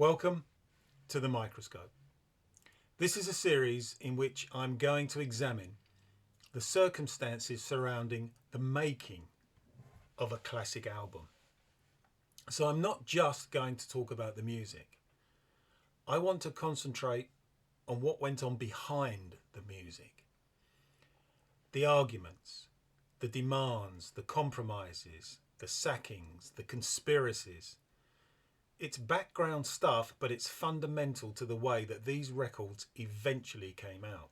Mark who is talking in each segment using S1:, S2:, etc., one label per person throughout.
S1: Welcome to The Microscope. This is a series in which I'm going to examine the circumstances surrounding the making of a classic album. So I'm not just going to talk about the music. I want to concentrate on what went on behind the music. The arguments, the demands, the compromises, the sackings, the conspiracies. It's background stuff, but it's fundamental to the way that these records eventually came out.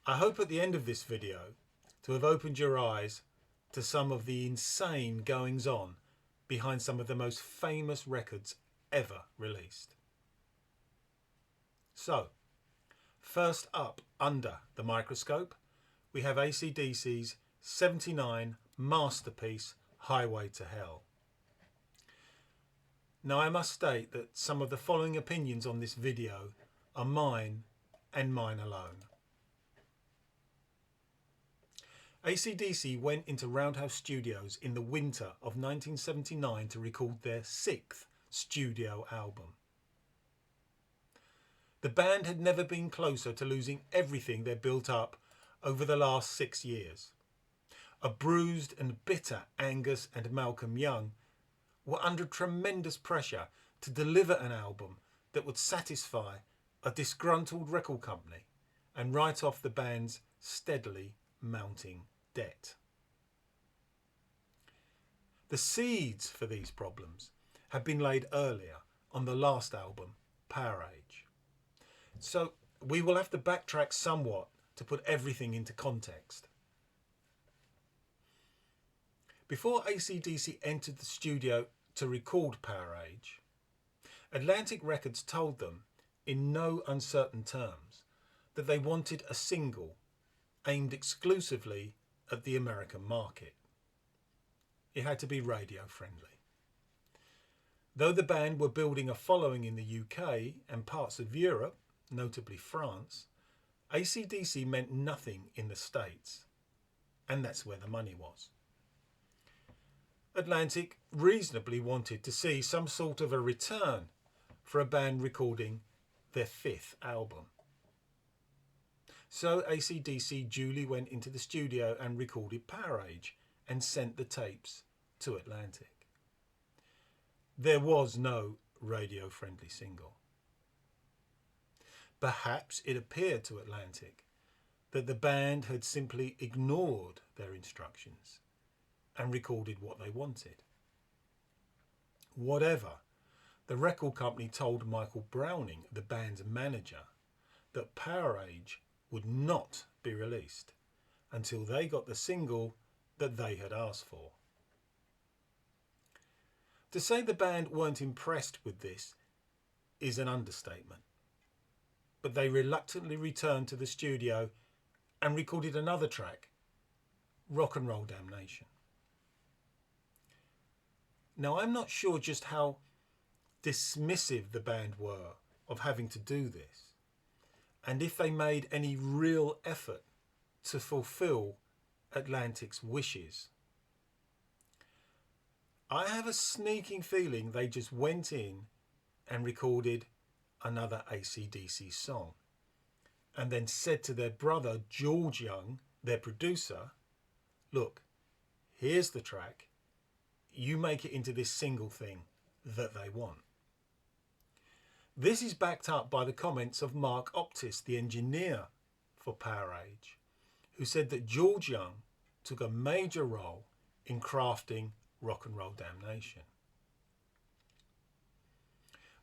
S1: I hope at the end of this video to have opened your eyes to some of the insane goings on behind some of the most famous records ever released. So, first up under the microscope, we have AC/DC's '79 masterpiece, Highway to Hell. Now I must state that some of the following opinions on this video are mine and mine alone. AC/DC went into Roundhouse Studios in the winter of 1979 to record their 6th studio album. The band had never been closer to losing everything they built up over the last 6 years. A bruised and bitter Angus and Malcolm Young were under tremendous pressure to deliver an album that would satisfy a disgruntled record company and write off the band's steadily mounting debt. The seeds for these problems had been laid earlier on the last album, Power Age. So we will have to backtrack somewhat to put everything into context. Before AC/DC entered the studio to record Power Age, Atlantic Records told them in no uncertain terms that they wanted a single aimed exclusively at the American market. It had to be radio friendly. Though the band were building a following in the UK and parts of Europe, notably France, AC/DC meant nothing in the States, and that's where the money was. Atlantic reasonably wanted to see some sort of a return for a band recording their 5th album. So AC/DC duly went into the studio and recorded Power Age and sent the tapes to Atlantic. There was no radio-friendly single. Perhaps it appeared to Atlantic that the band had simply ignored their instructions and recorded what they wanted. Whatever, the record company told Michael Browning, the band's manager, that Power Age would not be released until they got the single that they had asked for. To say the band weren't impressed with this is an understatement, but they reluctantly returned to the studio and recorded another track, Rock and Roll Damnation. Now, I'm not sure just how dismissive the band were of having to do this, and if they made any real effort to fulfill Atlantic's wishes. I have a sneaking feeling they just went in and recorded another AC/DC song, and then said to their brother George Young, their producer, look, here's the track. You make it into this single thing that they want. This is backed up by the comments of Mark Optis, the engineer for Power Age, who said that George Young took a major role in crafting Rock and Roll Damnation.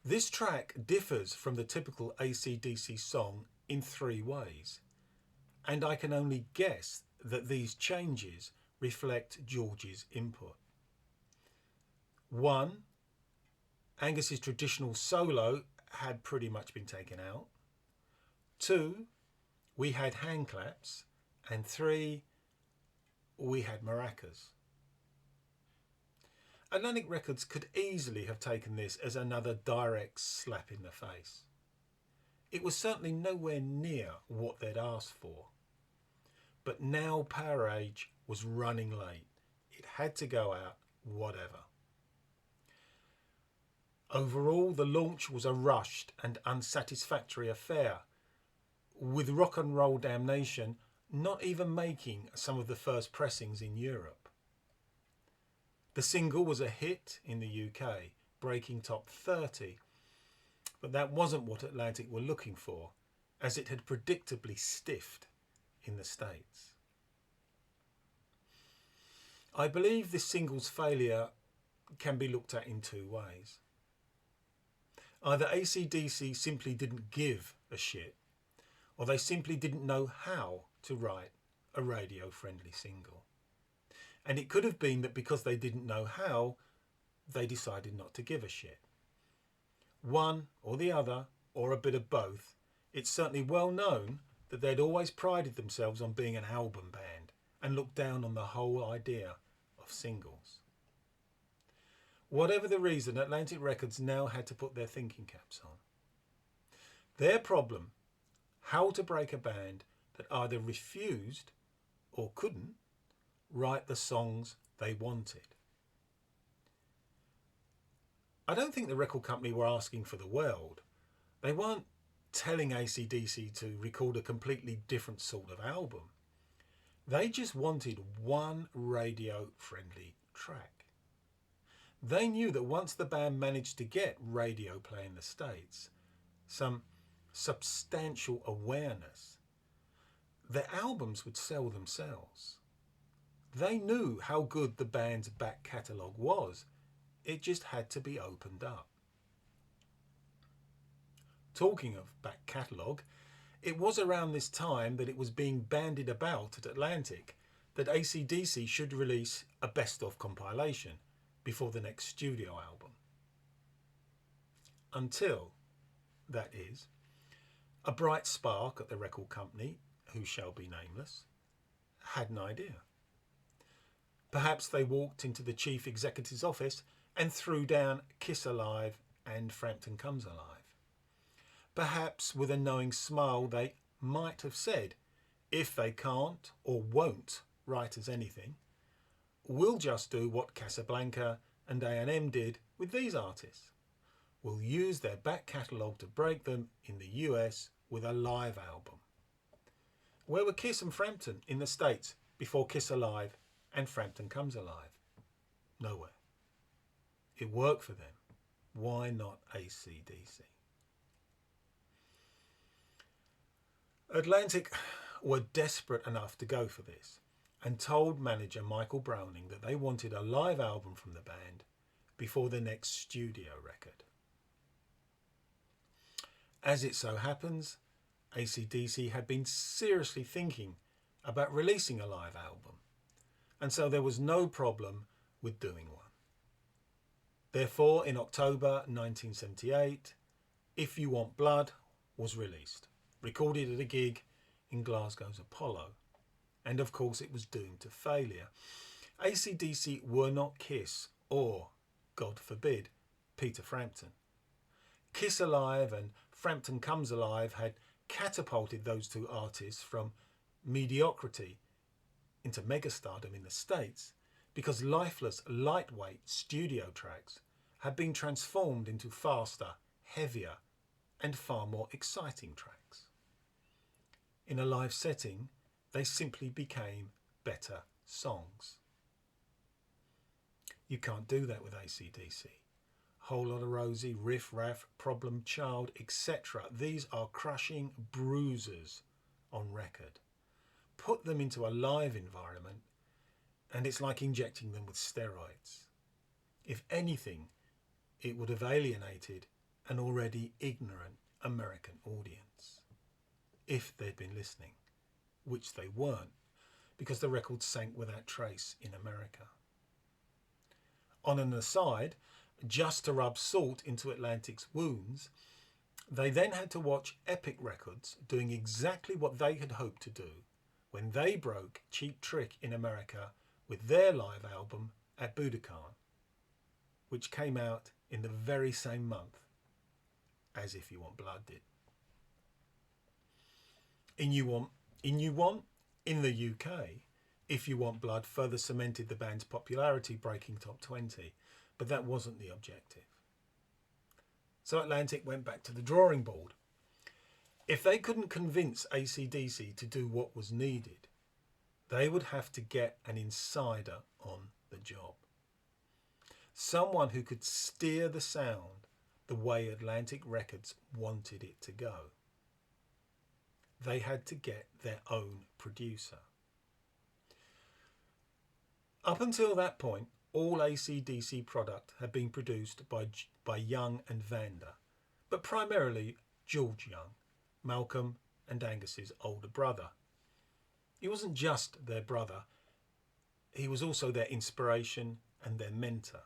S1: This track differs from the typical AC/DC song in 3 ways, and I can only guess that these changes reflect George's input. 1, Angus's traditional solo had pretty much been taken out. 2, we had hand claps. And 3, we had maracas. Atlantic Records could easily have taken this as another direct slap in the face. It was certainly nowhere near what they'd asked for. But now Power Age was running late. It had to go out, whatever. Overall, the launch was a rushed and unsatisfactory affair, with Rock and Roll Damnation not even making some of the first pressings in Europe. The single was a hit in the UK, breaking top 30, but that wasn't what Atlantic were looking for, as it had predictably stiffed in the States. I believe this single's failure can be looked at in two ways. Either AC/DC simply didn't give a shit, or they simply didn't know how to write a radio-friendly single. And it could have been that because they didn't know how, they decided not to give a shit. One or the other, or a bit of both, it's certainly well known that they'd always prided themselves on being an album band and looked down on the whole idea of singles. Whatever the reason, Atlantic Records now had to put their thinking caps on. Their problem, how to break a band that either refused or couldn't write the songs they wanted. I don't think the record company were asking for the world. They weren't telling AC/DC to record a completely different sort of album. They just wanted one radio-friendly track. They knew that once the band managed to get radio play in the States, some substantial awareness, their albums would sell themselves. They knew how good the band's back catalogue was. It just had to be opened up. Talking of back catalogue, it was around this time that it was being bandied about at Atlantic that AC/DC should release a best-of compilation before the next studio album. Until, that is, a bright spark at the record company, who shall be nameless, had an idea. Perhaps they walked into the chief executive's office and threw down Kiss Alive and Frampton Comes Alive. Perhaps with a knowing smile they might have said, if they can't or won't write us anything, we'll just do what Casablanca and A&M did with these artists. We'll use their back catalogue to break them in the US with a live album. Where were Kiss and Frampton in the States before Kiss Alive and Frampton Comes Alive? Nowhere. It worked for them. Why not AC/DC? Atlantic were desperate enough to go for this and told manager Michael Browning that they wanted a live album from the band before the next studio record. As it so happens, AC/DC had been seriously thinking about releasing a live album, and so there was no problem with doing one. Therefore, in October 1978, If You Want Blood was released, recorded at a gig in Glasgow's Apollo, and of course it was doomed to failure. AC/DC were not Kiss or, God forbid, Peter Frampton. Kiss Alive and Frampton Comes Alive had catapulted those two artists from mediocrity into megastardom in the States because lifeless, lightweight studio tracks had been transformed into faster, heavier, and far more exciting tracks. In a live setting, they simply became better songs. You can't do that with AC/DC. Whole Lotta Rosie, Riff Raff, Problem Child, etc. These are crushing bruisers on record. Put them into a live environment and it's like injecting them with steroids. If anything, it would have alienated an already ignorant American audience, if they'd been listening, which they weren't, because the record sank without trace in America. On an aside, just to rub salt into Atlantic's wounds, they then had to watch Epic Records doing exactly what they had hoped to do when they broke Cheap Trick in America with their live album at Budokan, which came out in the very same month as If You Want Blood did. In the UK, If You Want Blood further cemented the band's popularity, breaking top 20, but that wasn't the objective. So Atlantic went back to the drawing board. If they couldn't convince AC/DC to do what was needed, they would have to get an insider on the job. Someone who could steer the sound the way Atlantic Records wanted it to go. They had to get their own producer. Up until that point, all AC/DC product had been produced by Young and Vanda, but primarily George Young, Malcolm and Angus's older brother. He wasn't just their brother, he was also their inspiration and their mentor.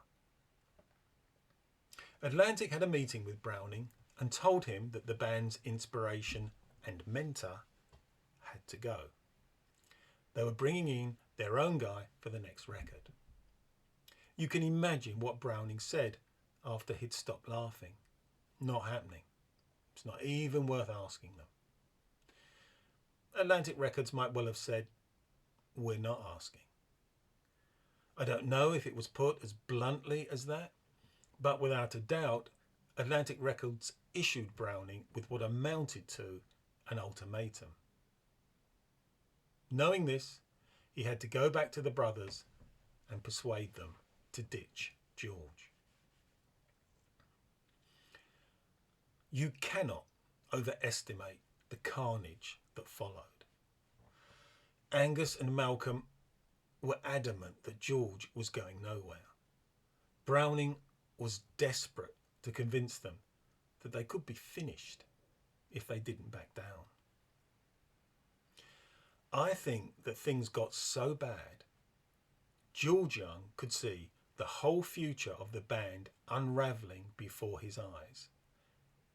S1: Atlantic had a meeting with Browning and told him that the band's inspiration and mentor had to go. They were bringing in their own guy for the next record. You can imagine what Browning said after he'd stopped laughing. Not happening. It's not even worth asking them. Atlantic Records might well have said, we're not asking. I don't know if it was put as bluntly as that, but without a doubt, Atlantic Records issued Browning with what amounted to an ultimatum. Knowing this, he had to go back to the brothers and persuade them to ditch George. You cannot overestimate the carnage that followed. Angus and Malcolm were adamant that George was going nowhere. Browning was desperate to convince them that they could be finished if they didn't back down. I think that things got so bad, George Young could see the whole future of the band unravelling before his eyes.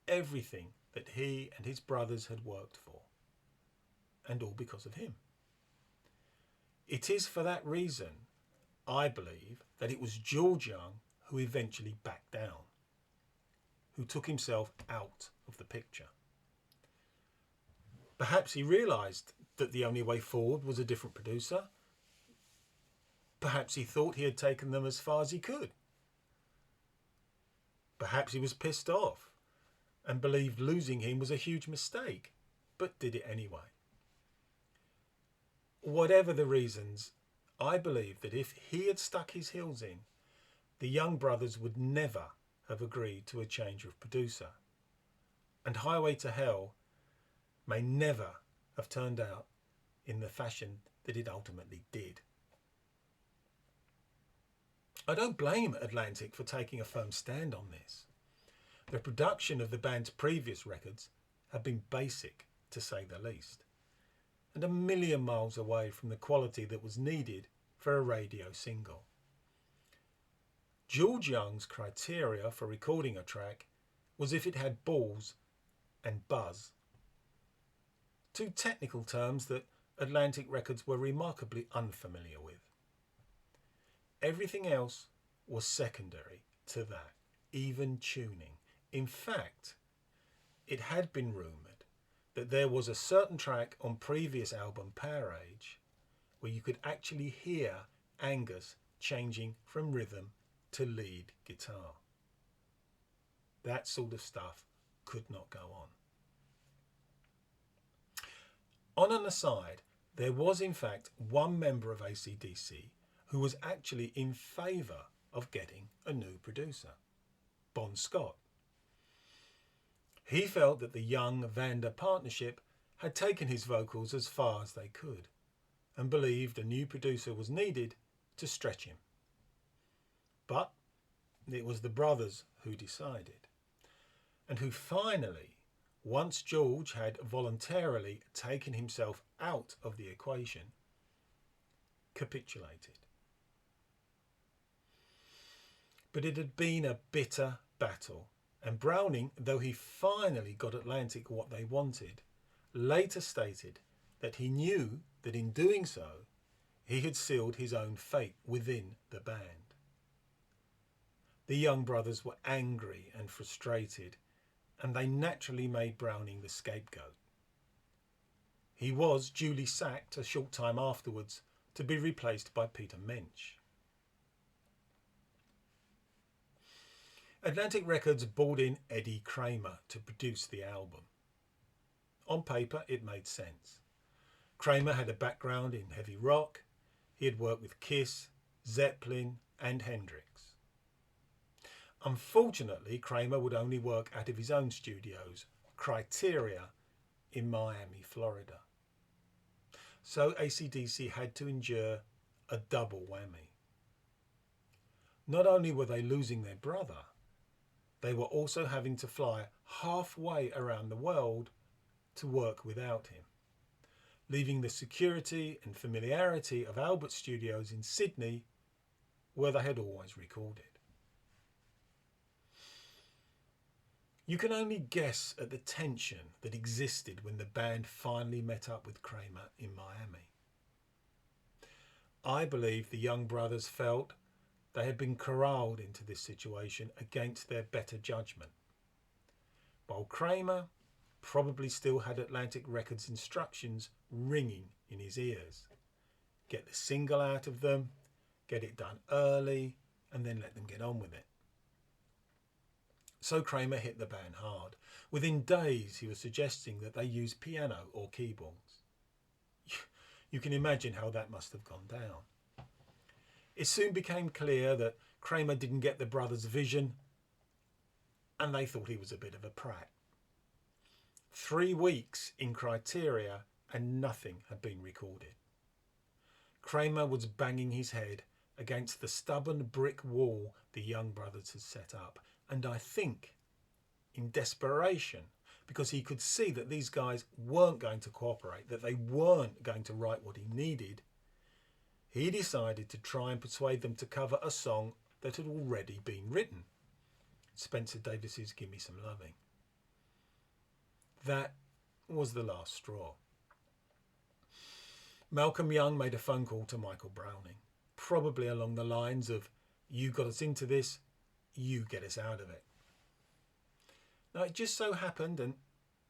S1: Everything that he and his brothers had worked for, and all because of him. It is for that reason, I believe, that it was George Young who eventually backed down, who took himself out of the picture. Perhaps he realised that the only way forward was a different producer. Perhaps he thought he had taken them as far as he could. Perhaps he was pissed off and believed losing him was a huge mistake, but did it anyway. Whatever the reasons, I believe that if he had stuck his heels in, the Young brothers would never have agreed to a change of producer, and Highway to Hell may never have turned out in the fashion that it ultimately did. I don't blame Atlantic for taking a firm stand on this. The production of the band's previous records had been basic, to say the least, and a million miles away from the quality that was needed for a radio single. George Young's criteria for recording a track was if it had balls and buzz. Two technical terms that Atlantic Records were remarkably unfamiliar with. Everything else was secondary to that, even tuning. In fact, it had been rumoured that there was a certain track on previous album Power Age where you could actually hear Angus changing from rhythm to lead guitar. That sort of stuff could not go on. On an aside, there was in fact one member of AC/DC who was actually in favour of getting a new producer, Bon Scott. He felt that the Young-Vanda partnership had taken his vocals as far as they could and believed a new producer was needed to stretch him. But it was the brothers who decided, and who finally, once George had voluntarily taken himself out of the equation, capitulated. But it had been a bitter battle, and Browning, though he finally got Atlantic what they wanted, later stated that he knew that in doing so, he had sealed his own fate within the band. The Young brothers were angry and frustrated, and they naturally made Browning the scapegoat. He was duly sacked a short time afterwards to be replaced by Peter Mensch. Atlantic Records brought in Eddie Kramer to produce the album. On paper, it made sense. Kramer had a background in heavy rock. He had worked with Kiss, Zeppelin and Hendrix. Unfortunately, Kramer would only work out of his own studios, Criteria, in Miami, Florida. So AC/DC had to endure a double whammy. Not only were they losing their brother, they were also having to fly halfway around the world to work without him, leaving the security and familiarity of Albert Studios in Sydney, where they had always recorded. You can only guess at the tension that existed when the band finally met up with Kramer in Miami. I believe the young brothers felt they had been corralled into this situation against their better judgment, while Kramer probably still had Atlantic Records' instructions ringing in his ears. Get the single out of them, get it done early, and then let them get on with it. So Kramer hit the band hard. Within days, he was suggesting that they use piano or keyboards. You can imagine how that must have gone down. It soon became clear that Kramer didn't get the brothers' vision, and they thought he was a bit of a prat. 3 weeks in Criteria and nothing had been recorded. Kramer was banging his head against the stubborn brick wall the young brothers had set up, and I think in desperation, because he could see that these guys weren't going to cooperate, that they weren't going to write what he needed, he decided to try and persuade them to cover a song that had already been written, Spencer Davis's Give Me Some Loving. That was the last straw. Malcolm Young made a phone call to Michael Browning, probably along the lines of, "You got us into this, you get us out of it." Now it just so happened, and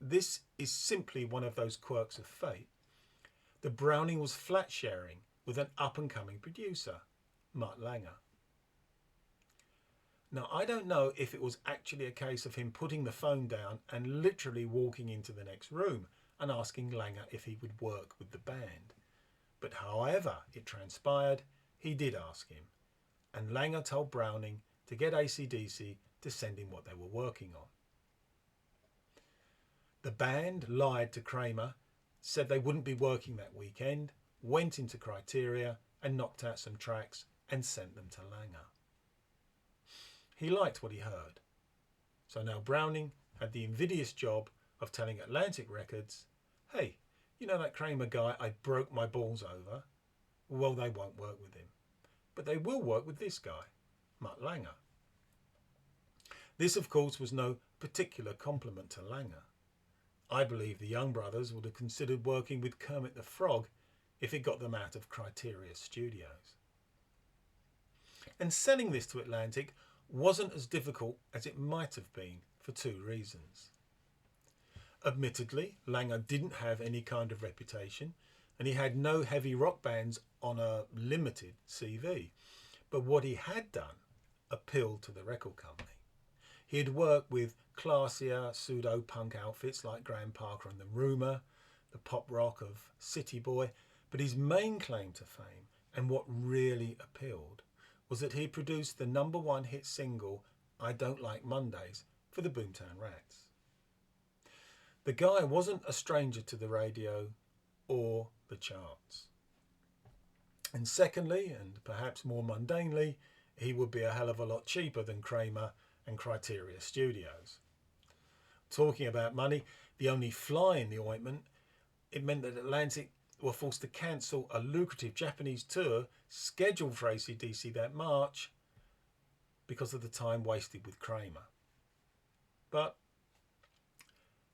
S1: this is simply one of those quirks of fate, that Browning was flat sharing with an up-and-coming producer, Mutt Lange. Now I don't know if it was actually a case of him putting the phone down and literally walking into the next room and asking Lange if he would work with the band. But however it transpired, he did ask him, and Lange told Browning to get AC/DC to send him what they were working on. The band lied to Kramer, said they wouldn't be working that weekend, went into Criteria and knocked out some tracks and sent them to Lange. He liked what he heard. So now Browning had the invidious job of telling Atlantic Records, "Hey, you know that Kramer guy I broke my balls over? Well, they won't work with him. But they will work with this guy, Mutt Lange." This, of course, was no particular compliment to Lange. I believe the Young brothers would have considered working with Kermit the Frog if it got them out of Criteria Studios. And selling this to Atlantic wasn't as difficult as it might have been for 2 reasons. Admittedly, Lange didn't have any kind of reputation, and he had no heavy rock bands on a limited CV. But what he had done appealed to the record company. He had worked with classier pseudo-punk outfits like Graham Parker and the Rumour, the pop rock of City Boy, but his main claim to fame, and what really appealed, was that he produced the #1 hit single, I Don't Like Mondays, for the Boomtown Rats. The guy wasn't a stranger to the radio or the charts. And secondly, and perhaps more mundanely, he would be a hell of a lot cheaper than Kramer and Criteria Studios. Talking about money, the only fly in the ointment, it meant that Atlantic were forced to cancel a lucrative Japanese tour scheduled for AC/DC that March because of the time wasted with Kramer. But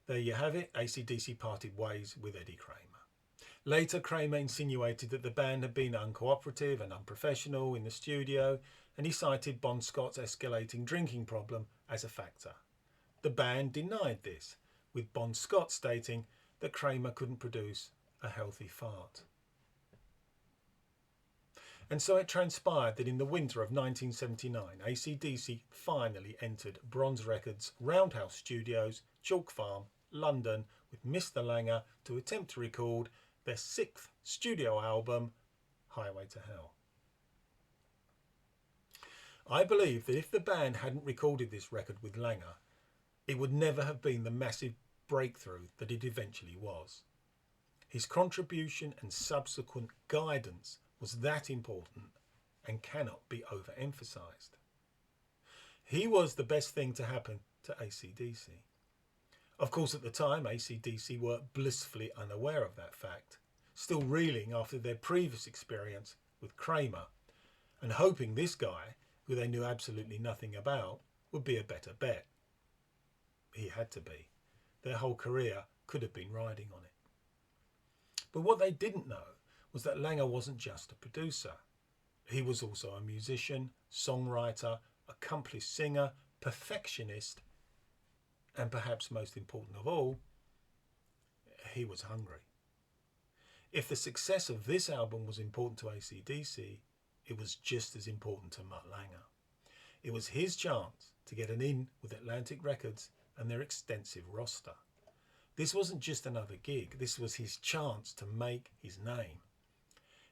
S1: there you have it, AC/DC parted ways with Eddie Kramer. Later, Kramer insinuated that the band had been uncooperative and unprofessional in the studio, and he cited Bon Scott's escalating drinking problem as a factor. The band denied this, with Bon Scott stating that Kramer couldn't produce a healthy fart. And so it transpired that in the winter of 1979, AC/DC finally entered Bronze Records' Roundhouse Studios, Chalk Farm, London, with Mr. Langer to attempt to record their 6th studio album, Highway to Hell. I believe that if the band hadn't recorded this record with Langer, it would never have been the massive breakthrough that it eventually was. His contribution and subsequent guidance was that important and cannot be overemphasized. He was the best thing to happen to AC/DC. Of course, at the time, AC/DC were blissfully unaware of that fact, still reeling after their previous experience with Kramer, and hoping this guy, who they knew absolutely nothing about, would be a better bet. He had to be. Their whole career could have been riding on it. But what they didn't know was that Langer wasn't just a producer. He was also a musician, songwriter, accomplished singer, perfectionist, and perhaps most important of all, he was hungry. If the success of this album was important to AC/DC, it was just as important to Mutt Langer. It was his chance to get an in with Atlantic Records and their extensive roster. This wasn't just another gig, this was his chance to make his name.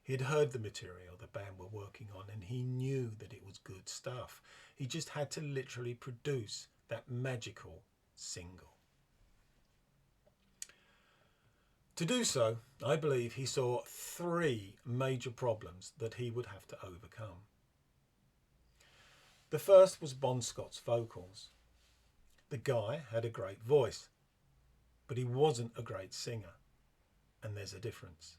S1: He had heard the material the band were working on and he knew that it was good stuff. He just had to literally produce that magical single. To do so, I believe he saw 3 major problems that he would have to overcome. The first was Bon Scott's vocals. The guy had a great voice, but he wasn't a great singer, and there's a difference.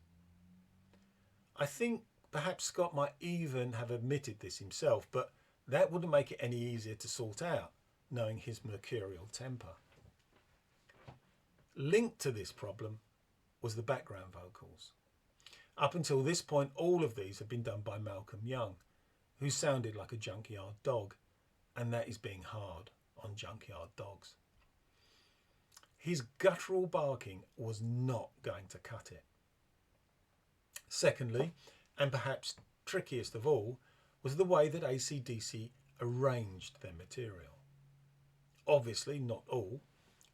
S1: I think perhaps Scott might even have admitted this himself, but that wouldn't make it any easier to sort out, knowing his mercurial temper. Linked to this problem was the background vocals. Up until this point, all of these had been done by Malcolm Young, who sounded like a junkyard dog, and that is being hard on junkyard dogs. His guttural barking was not going to cut it. Secondly, and perhaps trickiest of all, was the way that AC/DC arranged their material. Obviously, not all.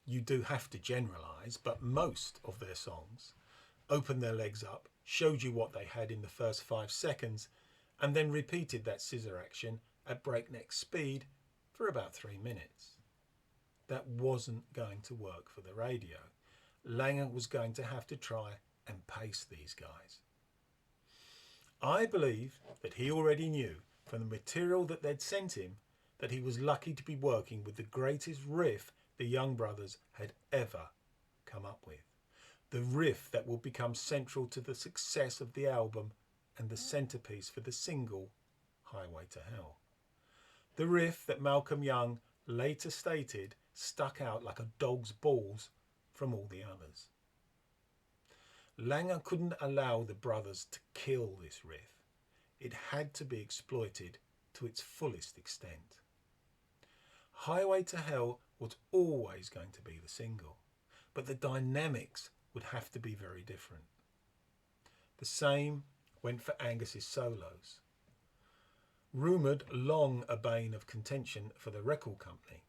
S1: You do have to generalise, but most of their songs opened their legs up, showed you what they had in the first 5 seconds, and then repeated that scissor action at breakneck speed for about 3 minutes. That wasn't going to work for the radio. Langer was going to have to try and pace these guys. I believe that he already knew from the material that they'd sent him that he was lucky to be working with the greatest riff the Young Brothers had ever come up with. The riff that will become central to the success of the album and the centerpiece for the single Highway to Hell. The riff that Malcolm Young later stated stuck out like a dog's balls from all the others. Langer couldn't allow the brothers to kill this riff. It had to be exploited to its fullest extent. Highway to Hell was always going to be the single, but the dynamics would have to be very different. The same went for Angus's solos. Rumoured long a bane of contention for the record company,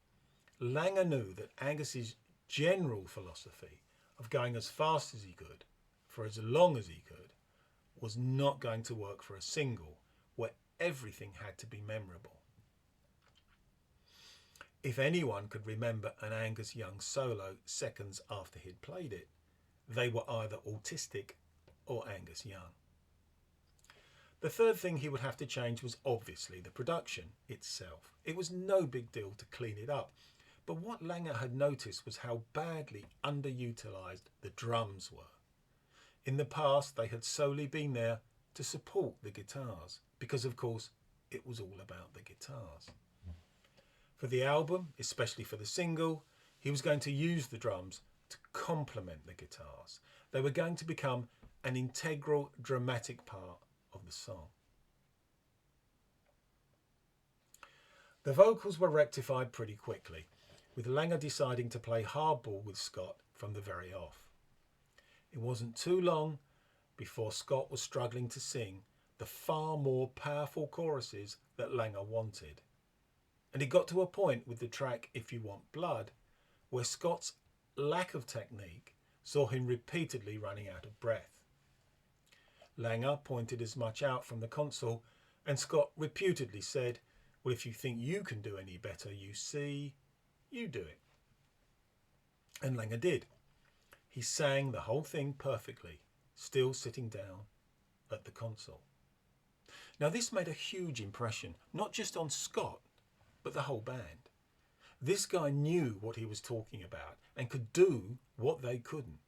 S1: Langer knew that Angus's general philosophy of going as fast as he could, for as long as he could, was not going to work for a single where everything had to be memorable. If anyone could remember an Angus Young solo seconds after he'd played it, they were either autistic or Angus Young. The third thing he would have to change was obviously the production itself. It was no big deal to clean it up, but what Langer had noticed was how badly underutilised the drums were. In the past, they had solely been there to support the guitars, because of course it was all about the guitars. For the album, especially for the single, he was going to use the drums to complement the guitars. They were going to become an integral, dramatic part of the song. The vocals were rectified pretty quickly, with Langer deciding to play hardball with Scott from the very off. It wasn't too long before Scott was struggling to sing, the far more powerful choruses that Langer wanted. And it got to a point with the track If You Want Blood where Scott's lack of technique saw him repeatedly running out of breath. Langer pointed as much out from the console, and Scott reputedly said, "Well, if you think you can do any better, you see, you do it." And Langer did. He sang the whole thing perfectly, still sitting down at the console. Now this made a huge impression, not just on Scott, but the whole band. This guy knew what he was talking about and could do what they couldn't.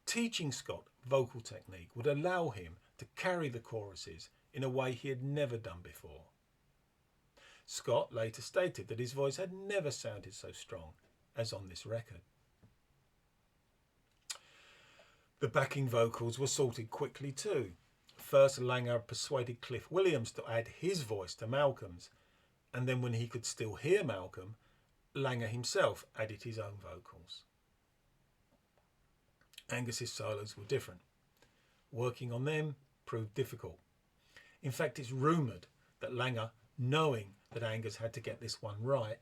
S1: Teaching Scott vocal technique would allow him to carry the choruses in a way he had never done before. Scott later stated that his voice had never sounded so strong as on this record. The backing vocals were sorted quickly too. First, Langer persuaded Cliff Williams to add his voice to Malcolm's, and then when he could still hear Malcolm, Langer himself added his own vocals. Angus's solos were different. Working on them proved difficult. In fact, it's rumoured that Langer, knowing that Angus had to get this one right,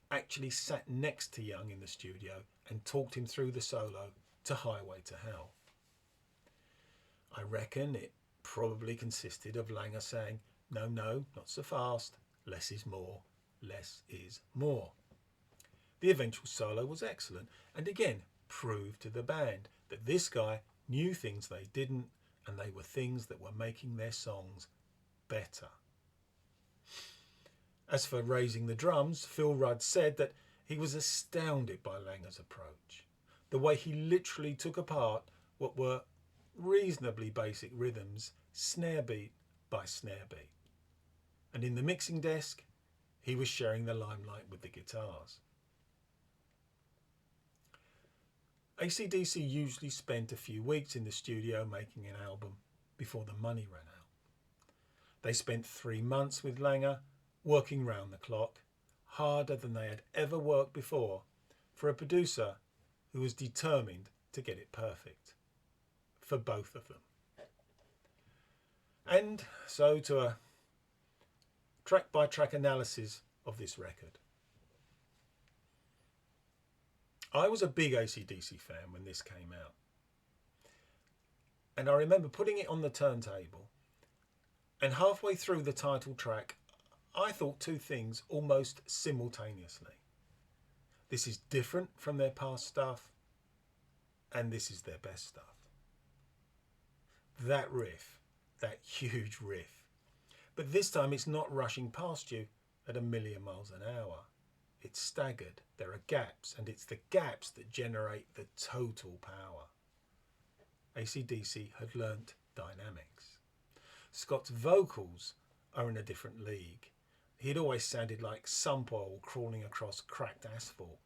S1: actually sat next to Young in the studio and talked him through the solo to Highway to Hell. I reckon it probably consisted of Langer saying, "No, not so fast, less is more, less is more." The eventual solo was excellent and again proved to the band that this guy knew things they didn't, and they were things that were making their songs better. As for raising the drums, Phil Rudd said that he was astounded by Langer's approach. The way he literally took apart what were reasonably basic rhythms, snare beat by snare beat. And in the mixing desk, he was sharing the limelight with the guitars. AC/DC usually spent a few weeks in the studio making an album before the money ran out. They spent 3 months with Langer, working round the clock, harder than they had ever worked before, for a producer who was determined to get it perfect, for both of them. And so to a track-by-track analysis of this record. I was a big AC/DC fan when this came out. And I remember putting it on the turntable, and halfway through the title track, I thought two things almost simultaneously. This is different from their past stuff, and this is their best stuff. That riff, that huge riff. But this time it's not rushing past you at 1,000,000 miles an hour. It's staggered, there are gaps, and it's the gaps that generate the total power. AC/DC had learnt dynamics. Scott's vocals are in a different league. He'd always sounded like sump oil crawling across cracked asphalt,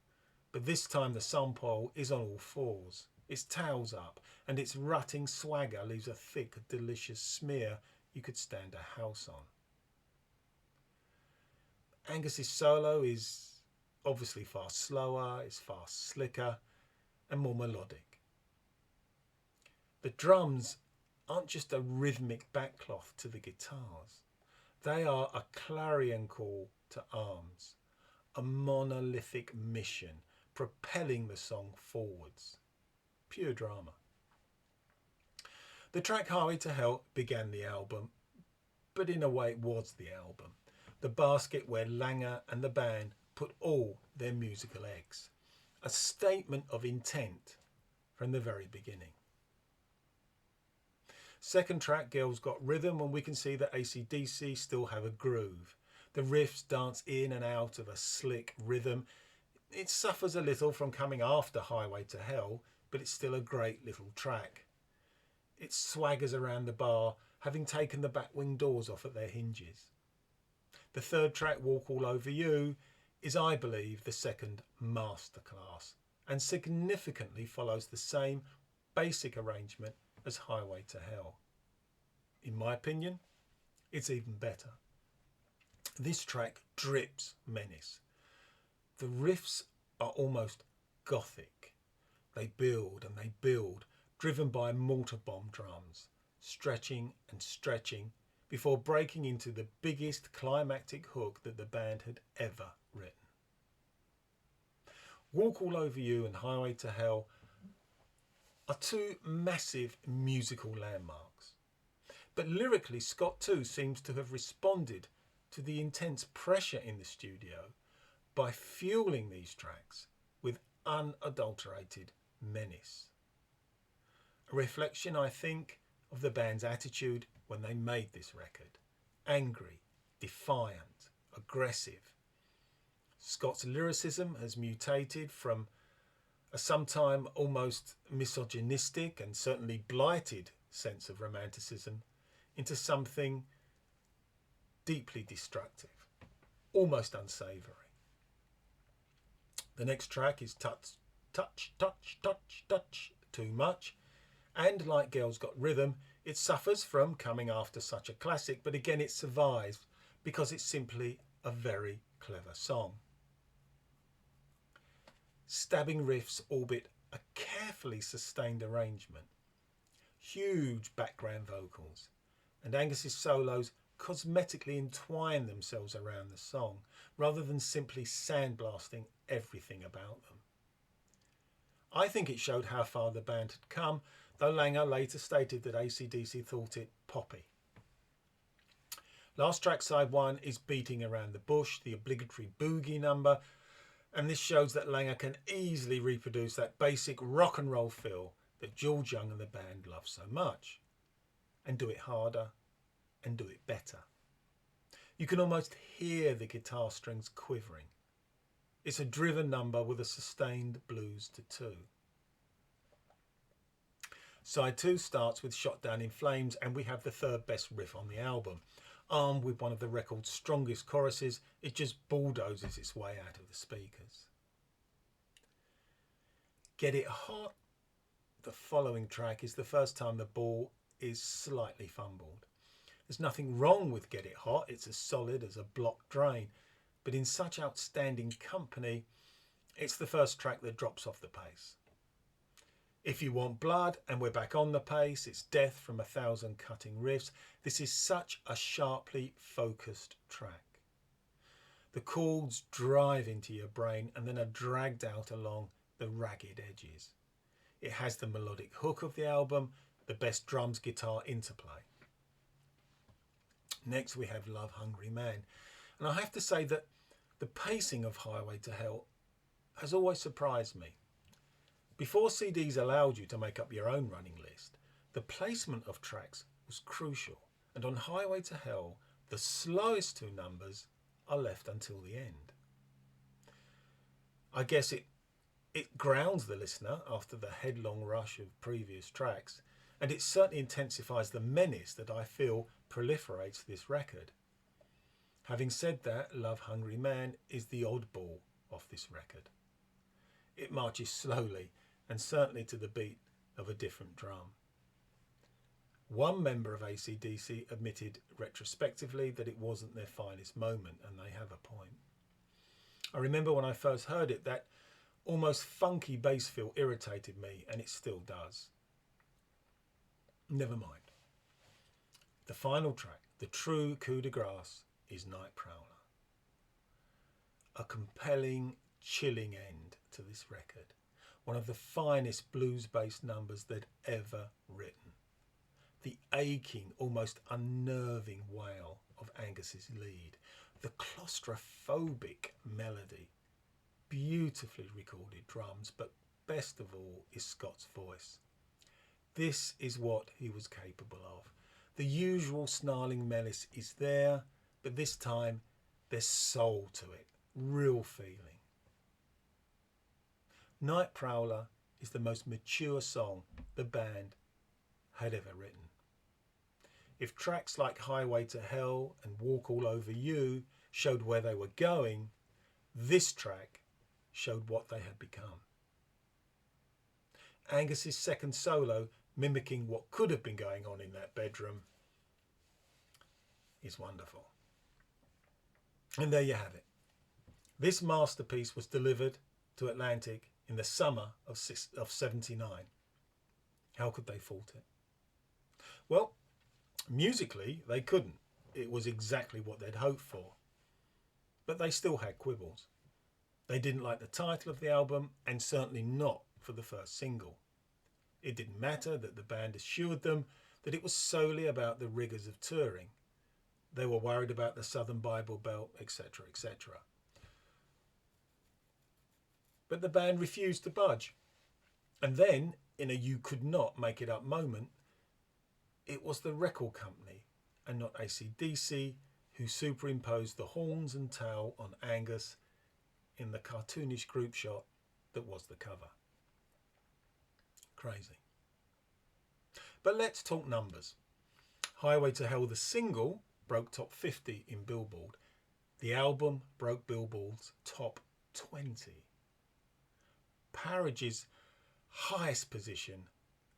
S1: but this time the sump oil is on all fours. Its tail's up, and its rutting swagger leaves a thick, delicious smear you could stand a house on. Angus's solo is obviously far slower, it's far slicker and more melodic. The drums aren't just a rhythmic backcloth to the guitars. They are a clarion call to arms, a monolithic mission propelling the song forwards. Pure drama. The track Highway to Hell began the album, but in a way it was the album. The basket where Langer and the band put all their musical eggs. A statement of intent from the very beginning. Second track, Girls Got Rhythm, and we can see that AC/DC still have a groove. The riffs dance in and out of a slick rhythm. It suffers a little from coming after Highway to Hell, but it's still a great little track. It swaggers around the bar, having taken the back wing doors off at their hinges. The third track, Walk All Over You, is, I believe, the second masterclass, and significantly follows the same basic arrangement as Highway to Hell. In my opinion, it's even better. This track drips menace. The riffs are almost gothic. They build and they build, driven by mortar bomb drums, stretching and stretching before breaking into the biggest climactic hook that the band had ever written. Walk All Over You and Highway to Hell are two massive musical landmarks. But lyrically, Scott too seems to have responded to the intense pressure in the studio by fueling these tracks with unadulterated menace. A reflection, I think, of the band's attitude when they made this record. Angry, defiant, aggressive. Scott's lyricism has mutated from a sometime almost misogynistic and certainly blighted sense of romanticism into something deeply destructive, almost unsavoury. The next track is Touch, Touch, Touch, Touch, Touch, Too Much, and like Girls Got Rhythm, it suffers from coming after such a classic, but again it survives because it's simply a very clever song. Stabbing riffs orbit a carefully sustained arrangement, huge background vocals, and Angus's solos cosmetically entwine themselves around the song rather than simply sandblasting everything about them. I think it showed how far the band had come, though Langer later stated that AC/DC thought it poppy. Last track, side one, is Beating Around the Bush, the obligatory boogie number, and this shows that Langer can easily reproduce that basic rock and roll feel that George Young and the band love so much, and do it harder and do it better. You can almost hear the guitar strings quivering. It's a driven number with a sustained blues to two. Side two starts with Shot Down in Flames, and we have the third best riff on the album. Armed with one of the record's strongest choruses, it just bulldozes its way out of the speakers. Get It Hot, the following track, is the first time the ball is slightly fumbled. There's nothing wrong with Get It Hot, it's as solid as a block drain, but in such outstanding company, it's the first track that drops off the pace. If You Want Blood, and we're back on the pace, it's Death from 1,000 Cutting Riffs. This is such a sharply focused track. The chords drive into your brain and then are dragged out along the ragged edges. It has the melodic hook of the album, the best drums guitar interplay. Next we have Love Hungry Man, and I have to say that the pacing of Highway to Hell has always surprised me. Before CDs allowed you to make up your own running list, the placement of tracks was crucial, and on Highway to Hell, the slowest two numbers are left until the end. I guess it grounds the listener after the headlong rush of previous tracks, and it certainly intensifies the menace that I feel proliferates this record. Having said that, Love Hungry Man is the oddball of this record. It marches slowly and certainly to the beat of a different drum. One member of AC/DC admitted retrospectively that it wasn't their finest moment, and they have a point. I remember when I first heard it, that almost funky bass feel irritated me, and it still does. Never mind. The final track, the true coup de grace, is Night Prowler. A compelling, chilling end to this record. One of the finest blues-based numbers they'd ever written. The aching, almost unnerving wail of Angus's lead. The claustrophobic melody. Beautifully recorded drums, but best of all is Scott's voice. This is what he was capable of. The usual snarling menace is there, but this time there's soul to it, real feeling. Night Prowler is the most mature song the band had ever written. If tracks like Highway to Hell and Walk All Over You showed where they were going, this track showed what they had become. Angus's second solo, mimicking what could have been going on in that bedroom, is wonderful. And there you have it. This masterpiece was delivered to Atlantic in the summer of '79. How could they fault it? Well, musically, they couldn't. It was exactly what they'd hoped for. But they still had quibbles. They didn't like the title of the album, and certainly not for the first single. It didn't matter that the band assured them that it was solely about the rigours of touring. They were worried about the Southern Bible Belt, etc., etc. But the band refused to budge. And then, in a you could not make it up moment, it was the record company and not AC/DC who superimposed the horns and tail on Angus in the cartoonish group shot that was the cover. Crazy. But let's talk numbers. Highway to Hell, the single, broke top 50 in Billboard. The album broke Billboard's top 20. Parage's highest position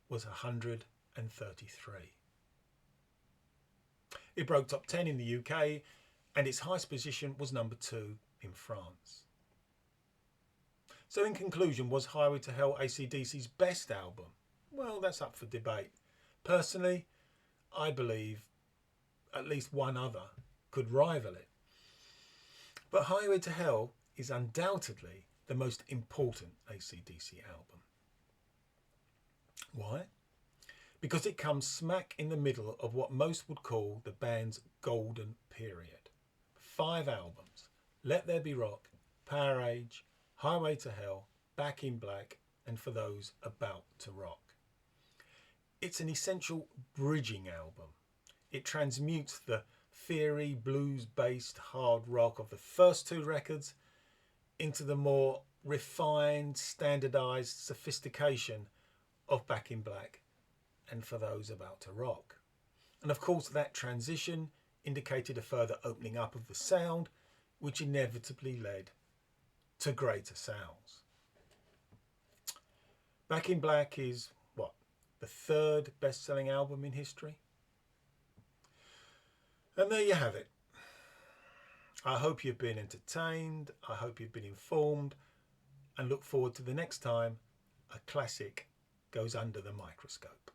S1: was 133. It broke top 10 in the UK, and its highest position was number 2 in France. So in conclusion, was Highway to Hell AC/DC's best album? Well, that's up for debate. Personally, I believe at least one other could rival it. But Highway to Hell is undoubtedly the most important AC/DC album. Why? Because it comes smack in the middle of what most would call the band's golden period. 5 albums: Let There Be Rock, Power Age, Highway to Hell, Back in Black, and For Those About to Rock. It's an essential bridging album. It transmutes the fiery blues-based hard rock of the first 2 records into the more refined, standardised sophistication of Back in Black and For Those About to Rock. And of course that transition indicated a further opening up of the sound, which inevitably led to greater sounds. Back in Black is, what, the 3rd best-selling album in history? And there you have it. I hope you've been entertained, I hope you've been informed, and look forward to the next time a classic goes under the microscope.